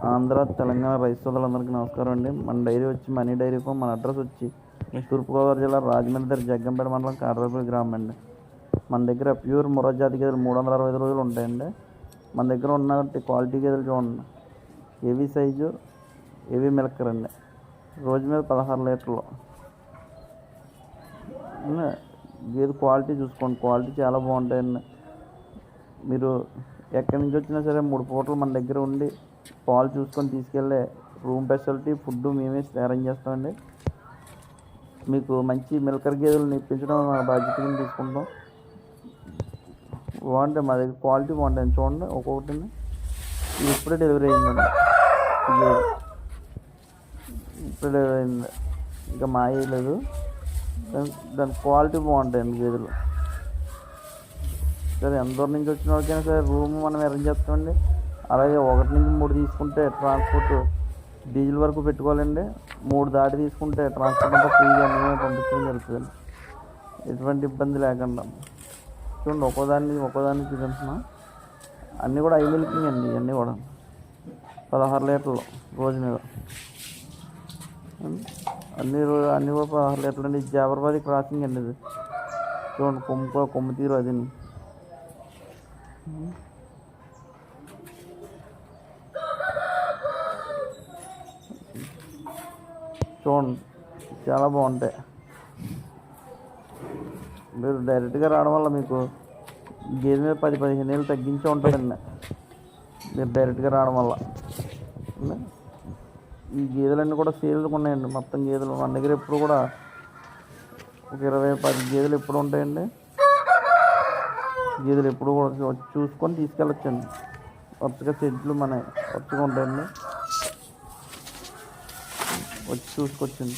ఆంధ్ర తెలంగాణ రైతు సోదరులందరికీ నమస్కారం అండి. మన డైరీ వచ్చి మనీ డైరీ ఫామ్. మన అడ్రస్ వచ్చి తూర్పుగోదావరి జిల్లా రాజమండ్రి దగ్గర జగ్గంపేట మండలం కాటరపల్లి గ్రామం అండి. మన దగ్గర ప్యూర్ ముర్రా జాతి గేదెలు 365 రోజులు ఉంటాయండి. మన దగ్గర ఉన్న క్వాలిటీ గేదెలు చూడండి. హెవీ సైజు, హెవీ మిల్కర్ అండి. రోజు మీద 16 లీటర్లు. గేదె క్వాలిటీ చూసుకోండి, క్వాలిటీ చాలా బాగుంటాయండి. మీరు ఎక్కడి నుంచి వచ్చినా సరే 3 పూటలు మన దగ్గర ఉండి పాలు చూసుకొని తీసుకెళ్ళే రూమ్ ఫెసిలిటీ, ఫుడ్ మేమే అరేంజ్ చేస్తామండి. మీకు మంచి మిల్కర్ గేదెలు ఇప్పించడం మా బాధ్యత కింద తీసుకుంటాం. బాగుంటాయి, మా దగ్గర క్వాలిటీ బాగుంటాయి. చూడండి ఒక్కొక్కటి ఇది ఇప్పుడే డెలివరీ అయిందండి. ఇది ఇప్పుడే డెలివరీ అయింది, ఇంకా మాయలేదు. దాని క్వాలిటీ బాగుంటాయండి గేదెలు. సరే ఎంత దూరం నుంచి వచ్చిన వాళ్ళకైనా సరే రూమ్ మనం అరేంజ్ చేస్తామండి. అలాగే 1 నుంచి 3 తీసుకుంటే ట్రాన్స్పోర్ట్ డీజిల్ వరకు పెట్టుకోవాలండి. 3 దాటి తీసుకుంటే ట్రాన్స్పోర్ట్ అంతా ఫ్రీగా మేమే పంపించడం జరుగుతుందండి, ఎటువంటి ఇబ్బంది లేకుండా. చూడండి ఒక్కోదాన్ని చూపిస్తున్నాం. అన్నీ కూడా ఐ మిల్కింగ్ అండి. ఇవన్నీ కూడా 16 లీటర్లు రోజు మీద. అన్నీ కూడా 16 లీటర్లు అండి. జాబర్బాది క్రాసింగ్ అండి ఇది. చూడండి కొమ్ము తీరు అది. చూడండి చాలా బాగుంటాయి. మీరు డైరెక్ట్గా రావడం వల్ల మీకు గేదె మీద 10-15 ఏళ్ళు తగ్గించే ఉంటుందండి. మీరు డైరెక్ట్గా రావడం వల్ల ఈ గేదెలన్నీ కూడా సేల్కి ఉన్నాయండి. మొత్తం గేదెలు మన దగ్గర ఎప్పుడు కూడా ఒక 20-10 గేదెలు ఎప్పుడు ఉంటాయండి. గేదెలు ఎప్పుడు కూడా చూసుకొని తీసుకెళ్ళొచ్చండి. వరుసగా చెట్లు వరుసగా ఉంటాయండి, వచ్చి చూసుకొచ్చండి.